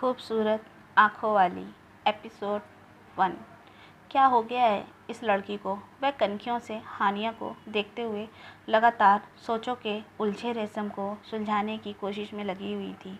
खूबसूरत आँखों वाली एपिसोड 1। क्या हो गया है इस लड़की को? वह कनखियों से हानिया को देखते हुए लगातार सोचों के उलझे रेशम को सुलझाने की कोशिश में लगी हुई थी।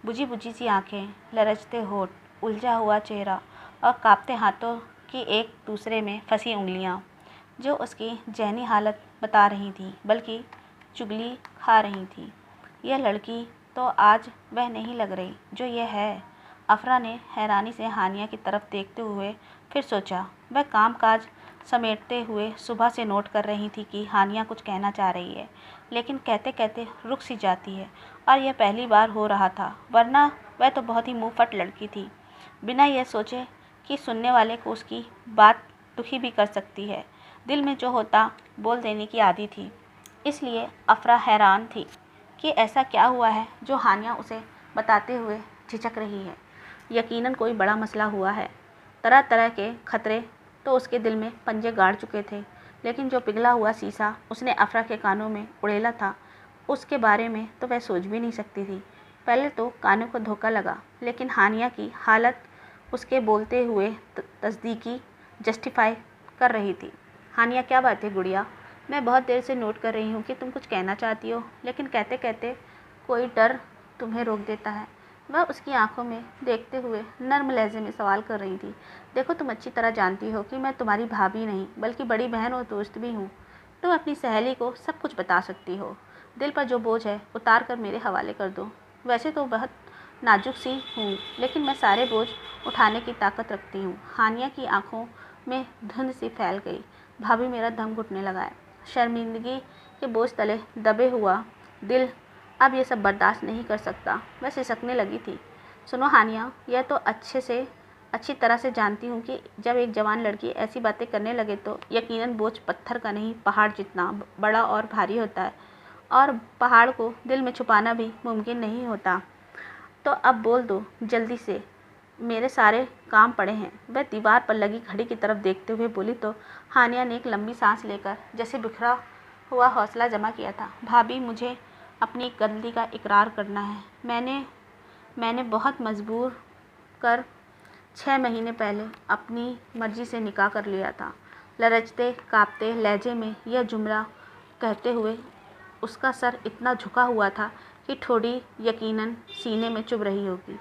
बुझी बुझी सी आंखें, लरचते होठ, उलझा हुआ चेहरा और कांपते हाथों की एक दूसरे में फंसी उंगलियां, जो उसकी ज़हनी हालत बता रही थी बल्कि चुगली खा रही थी। यह लड़की तो आज वह नहीं लग रही जो यह है। अफरा ने हैरानी से हानिया की तरफ देखते हुए फिर सोचा। वह कामकाज समेटते हुए सुबह से नोट कर रही थी कि हानिया कुछ कहना चाह रही है, लेकिन कहते कहते रुक सी जाती है। और यह पहली बार हो रहा था, वरना वह तो बहुत ही मुँहफट लड़की थी, बिना यह सोचे कि सुनने वाले को उसकी बात दुखी भी कर सकती है। दिल में जो होता बोल देने की आदी थी, इसलिए अफरा हैरान थी कि ऐसा क्या हुआ है जो हानिया उसे बताते हुए झिझक रही है। यकीनन कोई बड़ा मसला हुआ है। तरह तरह के खतरे तो उसके दिल में पंजे गाड़ चुके थे, लेकिन जो पिघला हुआ शीशा उसने अफरा के कानों में उड़ेला था, उसके बारे में तो वह सोच भी नहीं सकती थी। पहले तो कानों को धोखा लगा, लेकिन हानिया की हालत उसके बोलते हुए तस्दीकी जस्टिफाई कर रही थी। हानिया, क्या बात है गुड़िया? मैं बहुत देर से नोट कर रही हूँ कि तुम कुछ कहना चाहती हो, लेकिन कहते कहते कोई डर तुम्हें रोक देता है। वह उसकी आंखों में देखते हुए नर्म लहजे में सवाल कर रही थी। देखो, तुम अच्छी तरह जानती हो कि मैं तुम्हारी भाभी नहीं बल्कि बड़ी बहन और दोस्त भी हूँ। तुम अपनी सहेली को सब कुछ बता सकती हो। दिल पर जो बोझ है उतार कर मेरे हवाले कर दो। वैसे तो बहुत नाजुक सी हूँ, लेकिन मैं सारे बोझ उठाने की ताकत रखती हूँ। हानिया की आंखों में धुंध सी फैल गई। भाभी, मेरा दम घुटने लगा है। शर्मिंदगी के बोझ तले दबे हुआ दिल अब ये सब बर्दाश्त नहीं कर सकता। वह सिसकने लगी थी। सुनो हानिया, यह तो अच्छी तरह से जानती हूँ कि जब एक जवान लड़की ऐसी बातें करने लगे तो यकीनन बोझ पत्थर का नहीं, पहाड़ जितना बड़ा और भारी होता है, और पहाड़ को दिल में छुपाना भी मुमकिन नहीं होता। तो अब बोल दो जल्दी से, मेरे सारे काम पड़े हैं। वह दीवार पर लगी घड़ी की तरफ देखते हुए बोली तो हानिया ने एक लंबी सांस लेकर जैसे बिखरा हुआ हौसला जमा किया था। भाभी, मुझे अपनी गलती का इकरार करना है। मैंने बहुत मजबूर कर 6 महीने पहले अपनी मर्जी से निकाह कर लिया था। लरचते कांपते लहजे में यह जुमला कहते हुए उसका सर इतना झुका हुआ था कि ठोड़ी यकीनन सीने में चुभ रही होगी।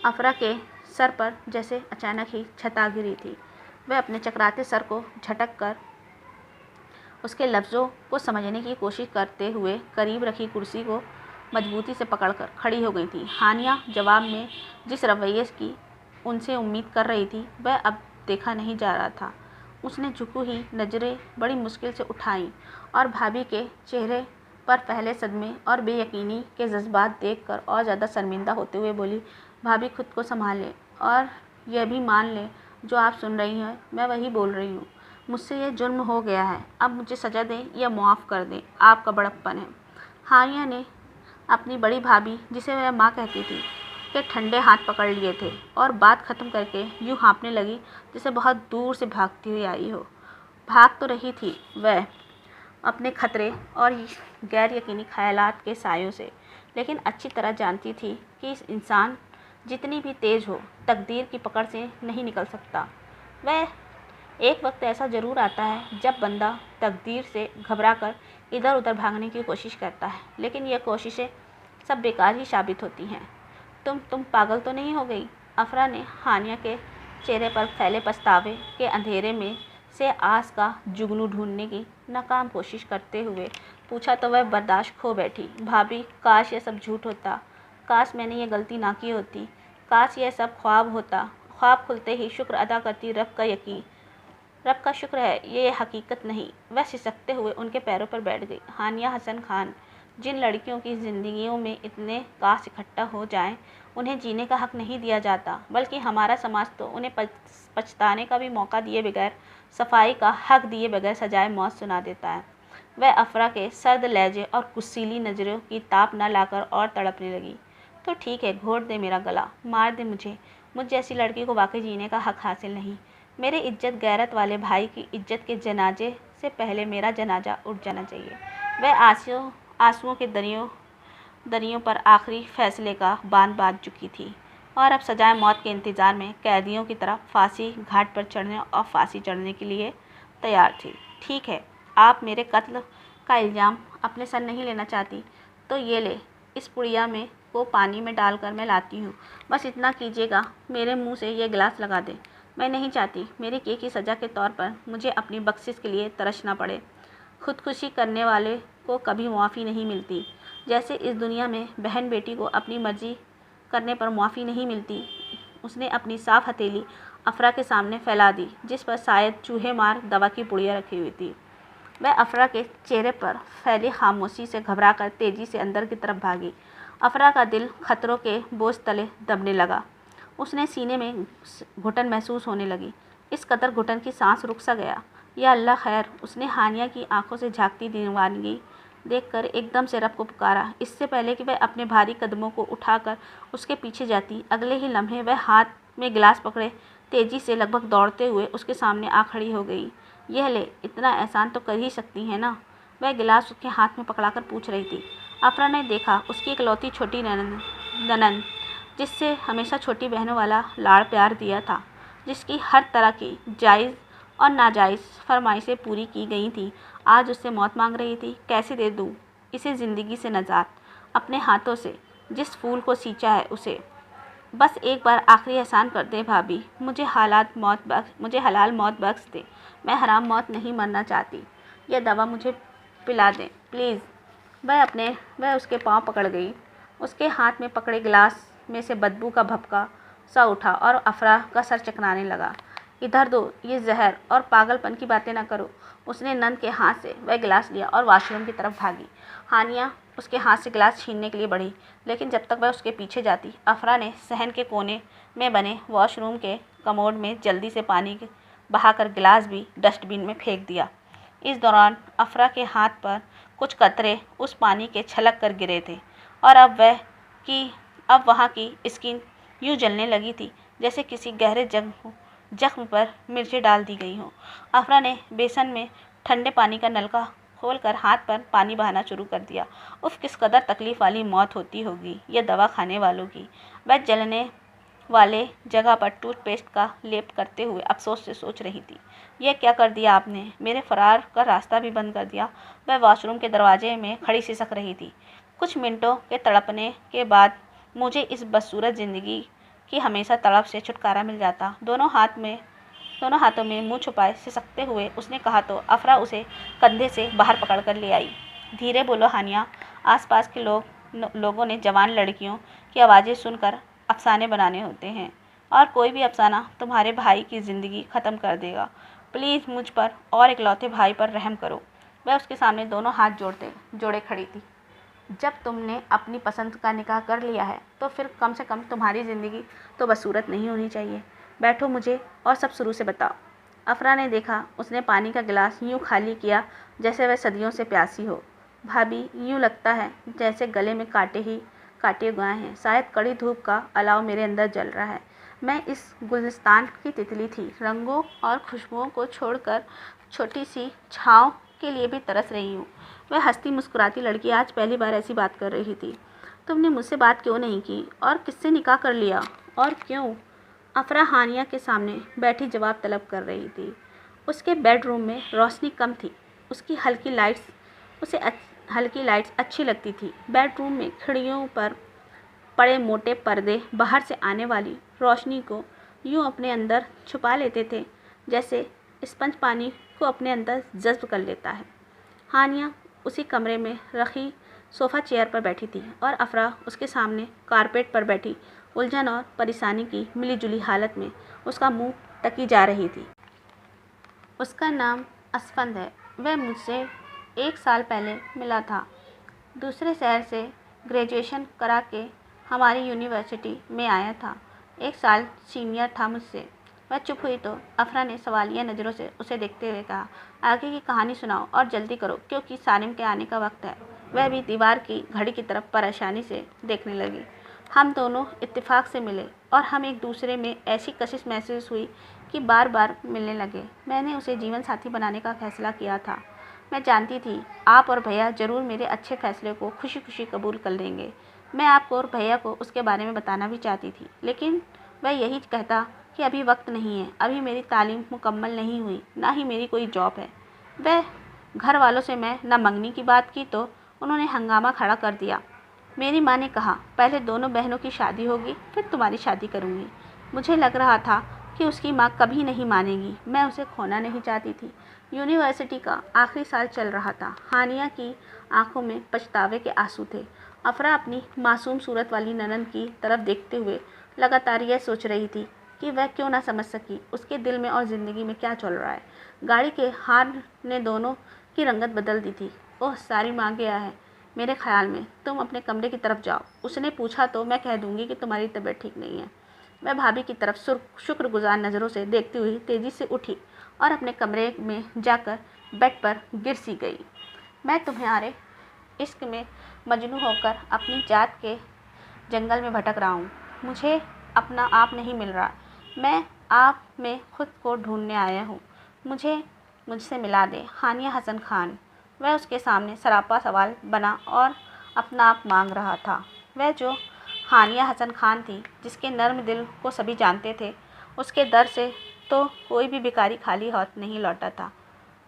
अफरा के सर पर जैसे अचानक ही छत आ गिरी थी। वह अपने चकराते सर को झटक कर उसके लफ्ज़ों को समझने की कोशिश करते हुए करीब रखी कुर्सी को मजबूती से पकड़कर खड़ी हो गई थी। हानिया जवाब में जिस रवैये की उनसे उम्मीद कर रही थी, वह अब देखा नहीं जा रहा था। उसने झुकी हुई नज़रें बड़ी मुश्किल से उठाईं और भाभी के चेहरे पर पहले सदमे और बेयकीनी के जज्बात देखकर और ज़्यादा शर्मिंदा होते हुए बोली, भाभी, खुद को संभाल लें और यह भी मान लें जो आप सुन रही हैं मैं वही बोल रही हूँ। मुझसे यह जुर्म हो गया है, अब मुझे सज़ा दें या मुआफ़ कर दें, आपका बड़प्पन है। हानिया ने अपनी बड़ी भाभी, जिसे वह माँ कहती थी, के ठंडे हाथ पकड़ लिए थे और बात ख़त्म करके यूँ हाँफने लगी जैसे बहुत दूर से भागती हुई आई हो। भाग तो रही थी वह अपने खतरे और गैर यकीनी ख्यालात के सायों से, लेकिन अच्छी तरह जानती थी कि इस इंसान जितनी भी तेज़ हो, तकदीर की पकड़ से नहीं निकल सकता। वह एक वक्त ऐसा ज़रूर आता है जब बंदा तकदीर से घबराकर इधर उधर भागने की कोशिश करता है, लेकिन यह कोशिशें सब बेकार ही साबित होती हैं। तुम पागल तो नहीं हो गई? अफरा ने हानिया के चेहरे पर फैले पछतावे के अंधेरे में से आस का जुगनू ढूंढने की नाकाम कोशिश करते हुए पूछा तो वह बर्दाश्त खो बैठी। भाभी, काश यह सब झूठ होता, काश मैंने ये गलती ना की होती, काश यह सब ख्वाब होता। ख्वाब खुलते ही शुक्र अदा करती, रब का शुक्र है ये हकीकत नहीं। वह सिसकते हुए उनके पैरों पर बैठ गई। हानिया हसन खान, जिन लड़कियों की ज़िंदगियों में इतने काश इकट्ठा हो जाएं, उन्हें जीने का हक नहीं दिया जाता, बल्कि हमारा समाज तो उन्हें पछताने का भी मौका दिए बगैर, सफाई का हक दिए बगैर सजाए मौत सुना देता है। वह अफरा के सर्द लहजे और गुस्सीली नज़रों की ताप न लाकर और तड़पने लगी। तो ठीक है, घोट दे मेरा गला, मार दे मुझे, मुझ जैसी लड़की को वाकई जीने का हक हासिल नहीं। मेरे इज्जत गैरत वाले भाई की इज्जत के जनाजे से पहले मेरा जनाजा उठ जाना चाहिए। वह आंसुओं के दरियों पर आखिरी फैसले का बांध बांध चुकी थी। और अब सजाए मौत के इंतज़ार में कैदियों की तरह फांसी घाट पर चढ़ने और फांसी चढ़ने के लिए तैयार थी। ठीक है, आप मेरे कत्ल का इल्ज़ाम अपने सर नहीं लेना चाहती तो ये ले, इस पुड़िया में को पानी में डालकर मैं लाती हूँ। बस इतना कीजिएगा, मेरे मुंह से ये गिलास लगा दे। मैं नहीं चाहती मेरे किए की सज़ा के तौर पर मुझे अपनी बख्शिश के लिए तरसना पड़े। खुदकुशी करने वाले को कभी मुआफ़ी नहीं मिलती। जैसे इस दुनिया में बहन बेटी को अपनी मर्ज़ी करने पर मुआफ़ी नहीं मिलती, उसने अपनी साफ हथेली अफरा के सामने फैला दी, जिस पर शायद चूहे मार दवा की पुड़िया रखी हुई थी। वह अफरा के चेहरे पर फैली खामोशी से घबराकर तेज़ी से अंदर की तरफ भागी। अफरा का दिल खतरों के बोझ तले दबने लगा। उसने सीने में घुटन महसूस होने लगी। इस कदर घुटन की सांस रुक सा गया। या अल्लाह खैर, उसने हानिया की आंखों से झांकती दीवानगी देखकर एकदम से रब को पुकारा। इससे पहले कि वह अपने भारी कदमों को उठाकर उसके पीछे जाती, अगले ही लम्हे वह हाथ में गिलास पकड़े तेज़ी से लगभग दौड़ते हुए उसके सामने आ खड़ी हो गई। यह ले, इतना एहसान तो कर ही सकती है ना? वह गिलास उसके हाथ में पकड़ाकर पूछ रही थी। अफरा ने देखा उसकी इकलौती छोटी ननंद, जिससे हमेशा छोटी बहनों वाला लाड़ प्यार दिया था, जिसकी हर तरह की जायज़ और नाजायज़ फरमाइशें पूरी की गई थी, आज उससे मौत मांग रही थी। कैसे दे दूँ इसे ज़िंदगी से नजात, अपने हाथों से जिस फूल को सींचा है उसे। बस एक बार आखिरी एहसान कर दे भाभी, मुझे हलाल मौत बख्श दे। मैं हराम मौत नहीं मरना चाहती। यह दवा मुझे पिला दें प्लीज़। वह उसके पाँव पकड़ गई। उसके हाथ में पकड़े गिलास में से बदबू का भपका सा उठा और अफरा का सर चकराने लगा। इधर दो ये जहर, और पागलपन की बातें ना करो। उसने नंद के हाथ से वह गिलास लिया और वॉशरूम की तरफ भागी। हानिया उसके हाथ से गिलास छीनने के लिए बढ़ी, लेकिन जब तक वह उसके पीछे जाती, अफरा ने सहन के कोने में बने वॉशरूम के कमोड में जल्दी से पानी बहाकर गिलास भी डस्टबिन में फेंक दिया। इस दौरान अफरा के हाथ पर कुछ कतरे उस पानी के छलक कर गिरे थे और अब वहाँ की स्किन यूँ जलने लगी थी जैसे किसी गहरे जख्म पर मिर्चें डाल दी गई हों। अफरा ने बेसन में ठंडे पानी का नलका खोलकर हाथ पर पानी बहाना शुरू कर दिया। उफ, किस कदर तकलीफ़ वाली मौत होती होगी ये दवा खाने वालों की। वह जलने वाले जगह पर टूथपेस्ट का लेप करते हुए अफसोस से सोच रही थी। यह क्या कर दिया आपने, मेरे फरार का रास्ता भी बंद कर दिया। वह वॉशरूम के दरवाजे में खड़ी सिसक रही थी। कुछ मिनटों के तड़पने के बाद मुझे इस बदसूरत ज़िंदगी की हमेशा तड़प से छुटकारा मिल जाता। दोनों हाथों में मुंह छुपाए सिसकते हुए उसने कहा तो अफरा उसे कंधे से बाहर पकड़कर ले आई। धीरे बोलो हानिया। आसपास के लोगों ने जवान लड़कियों की आवाज़ें सुनकर अफसाने बनाने होते हैं, और कोई भी अफसाना तुम्हारे भाई की ज़िंदगी ख़त्म कर देगा। प्लीज़ मुझ पर और इकलौते भाई पर रहम करो। वह उसके सामने दोनों हाथ जोड़े खड़ी थी। जब तुमने अपनी पसंद का निकाह कर लिया है तो फिर कम से कम तुम्हारी ज़िंदगी तो बदसूरत नहीं होनी चाहिए। बैठो, मुझे और सब शुरू से बताओ। अफरा ने देखा उसने पानी का गिलास यूँ खाली किया जैसे वह सदियों से प्यासी हो। भाभी, यूँ लगता है जैसे गले में काटे गए हैं। शायद कड़ी धूप का अलाव मेरे अंदर जल रहा है। मैं इस गुलिस्तान की तितली थी, रंगों और खुशबुओं को छोड़कर छोटी सी छाँव के लिए भी तरस रही हूँ। वह हंसती मुस्कुराती लड़की आज पहली बार ऐसी बात कर रही थी। तुमने मुझसे बात क्यों नहीं की, और किससे निकाह कर लिया, और क्यों? अफरा हानिया के सामने बैठी जवाब तलब कर रही थी। उसके बेडरूम में रोशनी कम थी। उसे हल्की लाइट्स अच्छी लगती थी। बेडरूम में खिड़कियों पर पड़े मोटे पर्दे बाहर से आने वाली रोशनी को यूँ अपने अंदर छुपा लेते थे जैसे स्पंज पानी को अपने अंदर जज्ब कर लेता है। हानिया उसी कमरे में रखी सोफ़ा चेयर पर बैठी थी और अफरा उसके सामने कारपेट पर बैठी उलझन और परेशानी की मिलीजुली हालत में उसका मुंह तकी जा रही थी। उसका नाम असफंद है। वह मुझसे 1 साल पहले मिला था। दूसरे शहर से ग्रेजुएशन करा के हमारी यूनिवर्सिटी में आया था। 1 साल सीनियर था मुझसे। वह चुप हुई तो अफरा ने सवालिया नज़रों से उसे देखते हुए कहा, आगे की कहानी सुनाओ और जल्दी करो क्योंकि सानिम के आने का वक्त है। वह भी दीवार की घड़ी की तरफ परेशानी से देखने लगी। हम दोनों इत्तेफाक से मिले और हम एक दूसरे में ऐसी कशिश महसूस हुई कि बार बार मिलने लगे। मैंने उसे जीवन साथी बनाने का फैसला किया था। मैं जानती थी आप और भैया ज़रूर मेरे अच्छे फैसले को खुशी खुशी कबूल कर लेंगे। मैं आपको और भैया को उसके बारे में बताना भी चाहती थी, लेकिन वह यही कहता कि अभी वक्त नहीं है, अभी मेरी तालीम मुकम्मल नहीं हुई, ना ही मेरी कोई जॉब है। वह घर वालों से मैं न मंगनी की बात की तो उन्होंने हंगामा खड़ा कर दिया। मेरी माँ ने कहा, पहले दोनों बहनों की शादी होगी, फिर तुम्हारी शादी करूँगी। मुझे लग रहा था कि उसकी माँ कभी नहीं मानेगी। मैं उसे खोना नहीं चाहती थी। यूनिवर्सिटी का आखिरी साल चल रहा था। हानिया की आंखों में पछतावे के आंसू थे। अफरा अपनी मासूम सूरत वाली ननद की तरफ देखते हुए लगातार यह सोच रही थी कि वह क्यों ना समझ सकी उसके दिल में और ज़िंदगी में क्या चल रहा है। गाड़ी के हार्न ने दोनों की रंगत बदल दी थी। ओह, सारी माँ गया है मेरे ख्याल में। तुम अपने कमरे की तरफ जाओ। उसने पूछा तो मैं कह दूंगी कि तुम्हारी तबीयत ठीक नहीं है। मैं भाभी की तरफ शुक्रगुजार नज़रों से देखती हुई तेज़ी से उठी और अपने कमरे में जाकर बेड पर गिर सी गई। मैं तुम्हारे इश्क में मजनू होकर अपनी जात के जंगल में भटक रहा हूँ। मुझे अपना आप नहीं मिल रहा। मैं आप में खुद को ढूंढने आया हूँ। मुझसे मिला दे हानिया हसन खान। वह उसके सामने सरापा सवाल बना और अपना आप मांग रहा था। वह जो हानिया हसन खान थी, जिसके नर्म दिल को सभी जानते थे, उसके दर से तो कोई भी भिखारी खाली हाथ नहीं लौटा था।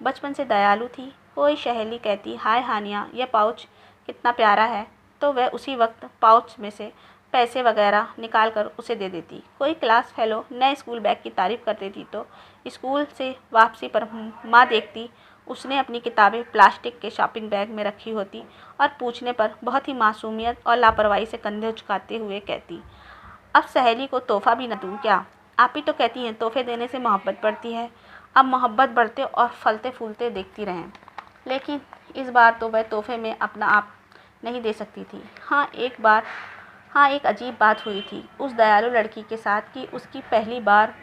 बचपन से दयालु थी। कोई सहेली कहती, हाय हानिया, यह पाउच कितना प्यारा है, तो वह उसी वक्त पाउच में से पैसे वगैरह निकाल कर उसे दे देती। कोई क्लास फेलो नए स्कूल बैग की तारीफ़ कर देती तो स्कूल से वापसी पर माँ देखती उसने अपनी किताबें प्लास्टिक के शॉपिंग बैग में रखी होती और पूछने पर बहुत ही मासूमियत और लापरवाही से कंधे उचकाते हुए कहती, अब सहेली को तोहफ़ा भी न दूँ क्या? आप ही तो कहती हैं तोहफे देने से मोहब्बत बढ़ती है। अब मोहब्बत बढ़ते और फलते फूलते देखती रहें। लेकिन इस बार तो वह तोहफे में अपना आप नहीं दे सकती थी। एक अजीब बात हुई थी उस दयालु लड़की के साथ कि उसकी पहली बार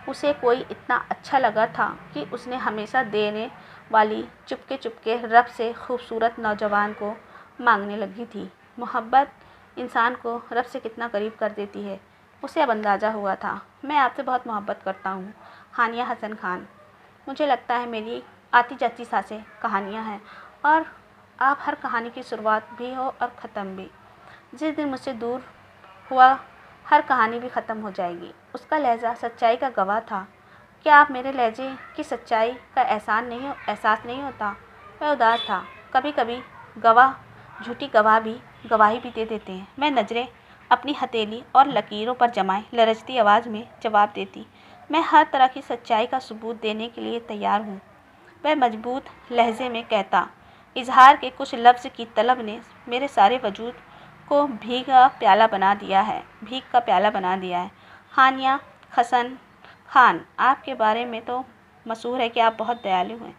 उसे कोई इतना अच्छा लगा था कि उसने हमेशा देने वाली चुपके चुपके रब से खूबसूरत नौजवान को मांगने लगी थी। मोहब्बत इंसान को रब से कितना करीब कर देती है, उसे अब अंदाज़ा हुआ था। मैं आपसे बहुत मोहब्बत करता हूँ हानिया हसन खान। मुझे लगता है मेरी आती जाती सांसें कहानियाँ हैं और आप हर कहानी की शुरुआत भी हो और ख़त्म भी। जिस दिन मुझसे दूर हुआ हर कहानी भी ख़त्म हो जाएगी। उसका लहजा सच्चाई का गवाह था। क्या आप मेरे लहजे की सच्चाई का एहसास नहीं होता? वह उदास था। कभी कभी गवाह झूठी गवाही भी दे देते हैं। मैं नज़रें अपनी हथेली और लकीरों पर जमाए लरजती आवाज़ में जवाब देती, मैं हर तरह की सच्चाई का सबूत देने के लिए तैयार हूँ। वह मजबूत लहजे में कहता, इजहार के कुछ लफ्ज़ की तलब ने मेरे सारे वजूद को भीख का प्याला बना दिया है। हानिया हसन खान, आपके बारे में तो मशहूर है कि आप बहुत दयालु हैं।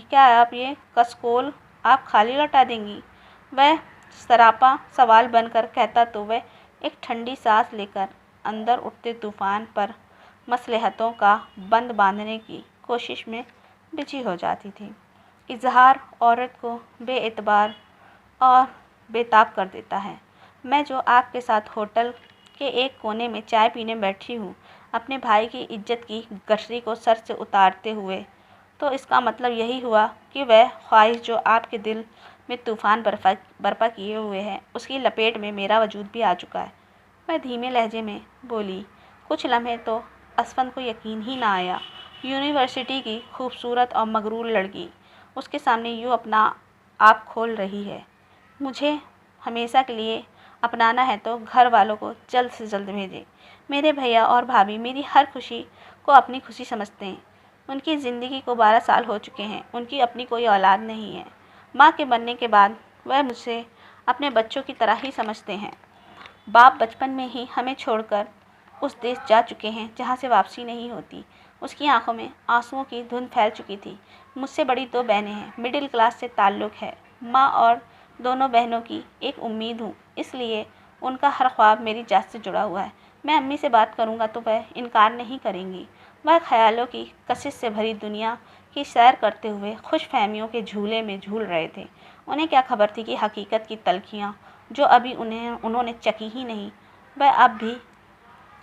क्या आप ये कसकोल आप खाली लौटा देंगी? वह सरापा सवाल बनकर कहता तो वह एक ठंडी सांस लेकर अंदर उठते तूफान पर मसलहतों का बंद बांधने की कोशिश में बिजी हो जाती थी। इजहार औरत को बेएतबार और बेताब कर देता है। मैं जो आपके साथ होटल के एक कोने में चाय पीने बैठी हूँ, अपने भाई की इज्जत की गठरी को सर से उतारते हुए, तो इसका मतलब यही हुआ कि वह ख्वाहिश जो आपके दिल में तूफ़ान बर्पा किए हुए है, उसकी लपेट में मेरा वजूद भी आ चुका है। मैं धीमे लहजे में बोली। कुछ लम्हे तो असफंद को यकीन ही ना आया। यूनिवर्सिटी की खूबसूरत और मगरूर लड़की उसके सामने यूँ अपना आप खोल रही है। मुझे हमेशा के लिए अपनाना है तो घर वालों को जल्द से जल्द भेजें। मेरे भैया और भाभी मेरी हर खुशी को अपनी खुशी समझते हैं। उनकी ज़िंदगी को 12 साल हो चुके हैं। उनकी अपनी कोई औलाद नहीं है। माँ के बनने के बाद वह मुझे अपने बच्चों की तरह ही समझते हैं। बाप बचपन में ही हमें छोड़कर उस देश जा चुके हैं जहाँ से वापसी नहीं होती। उसकी आंखों में आंसुओं की धुंध फैल चुकी थी। मुझसे बड़ी 2 बहनें हैं। मिडिल क्लास से ताल्लुक़ है। माँ और दोनों बहनों की एक उम्मीद हूँ, इसलिए उनका हर ख्वाब मेरी जात से जुड़ा हुआ है। मैं अम्मी से बात करूँगा तो वह इनकार नहीं करेंगी। वह ख्यालों की कशिश से भरी दुनिया की सैर करते हुए खुश फहमियों के झूले में झूल रहे थे। उन्हें क्या खबर थी कि हकीकत की तलखियाँ जो अभी उन्होंने चखी ही नहीं।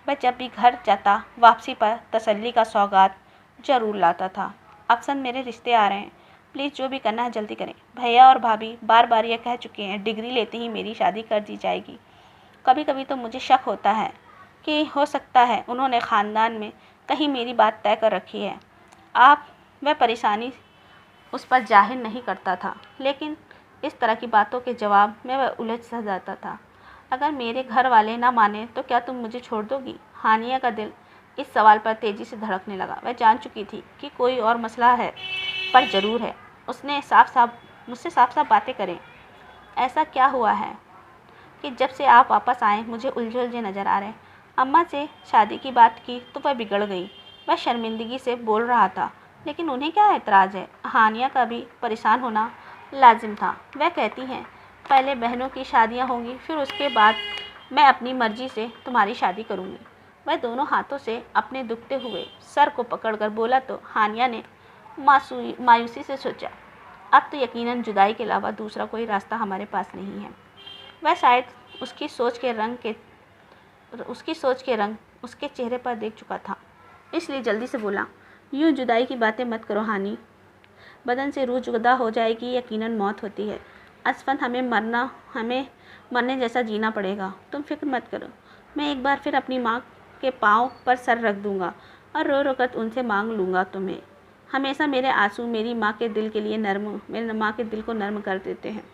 वह जब भी घर जाता वापसी पर तसल्ली का सौगात जरूर लाता था। अफसन, मेरे रिश्ते आ रहे हैं, प्लीज़ जो भी करना है जल्दी करें। भैया और भाभी बार बार यह कह चुके हैं डिग्री लेते ही मेरी शादी कर दी जाएगी। कभी कभी तो मुझे शक होता है कि हो सकता है उन्होंने ख़ानदान में कहीं मेरी बात तय कर रखी है। आप वह परेशानी उस पर जाहिर नहीं करता था, लेकिन इस तरह की बातों के जवाब में वह उलझ सा जाता था। अगर मेरे घर वाले ना माने तो क्या तुम मुझे छोड़ दोगी? हानिया का दिल इस सवाल पर तेज़ी से धड़कने लगा। वह जान चुकी थी कि कोई और मसला है, पर ज़रूर है। उसने मुझसे साफ साफ बातें करें। ऐसा क्या हुआ है कि जब से आप वापस आए मुझे उलझे उलझे नज़र आ रहे हैं? अम्मा से शादी की बात की तो वह बिगड़ गई। वह शर्मिंदगी से बोल रहा था, लेकिन उन्हें क्या एतराज़ है? हानिया का भी परेशान होना लाजिम था। वह कहती हैं पहले बहनों की शादियां होंगी, फिर उसके बाद मैं अपनी मर्ज़ी से तुम्हारी शादी करूंगी। वह दोनों हाथों से अपने दुखते हुए सर को पकड़कर बोला तो हानिया ने मायूसी से सोचा, अब तो यकीनन जुदाई के अलावा दूसरा कोई रास्ता हमारे पास नहीं है। वह शायद उसकी सोच के रंग उसके चेहरे पर देख चुका था, इसलिए जल्दी से बोला, यूँ जुदाई की बातें मत करो हानि। बदन से रूह जुदा हो जाएगी, यकीनन मौत होती है। असफन हमें मरने जैसा जीना पड़ेगा। तुम फिक्र मत करो। मैं एक बार फिर अपनी माँ के पाँव पर सर रख दूँगा और रो रो कर उनसे मांग लूँगा तुम्हें। हमेशा मेरे आंसू मेरी माँ के दिल को नर्म कर देते हैं।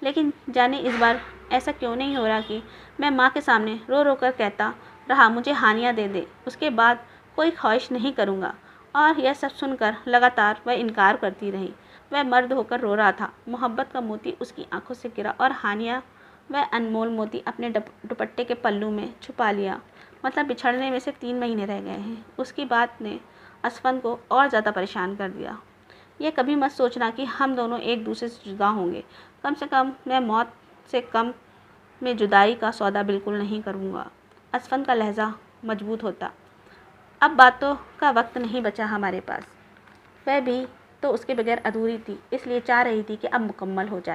लेकिन जाने इस बार ऐसा क्यों नहीं हो रहा कि मैं माँ के सामने रो रो कर कहता रहा मुझे हानिया दे दे, उसके बाद कोई ख्वाहिश नहीं करूँगा। और यह सब सुनकर लगातार वह इनकार करती रही। वह मर्द होकर रो रहा था। मोहब्बत का मोती उसकी आंखों से गिरा और हानिया वह अनमोल मोती अपने दुपट्टे के पल्लू में छुपा लिया। मतलब बिछड़ने में से 3 महीने रह गए हैं। उसकी बात ने असफन को और ज़्यादा परेशान कर दिया। ये कभी मत सोचना कि हम दोनों एक दूसरे से जुदा होंगे। कम से कम मैं मौत से कम में जुदाई का सौदा बिल्कुल नहीं करूँगा। असफन का लहजा मजबूत होता। अब बातों का वक्त नहीं बचा हमारे पास। वह भी तो उसके बगैर अधूरी थी, इसलिए चाह रही थी कि अब मुकम्मल हो जाए।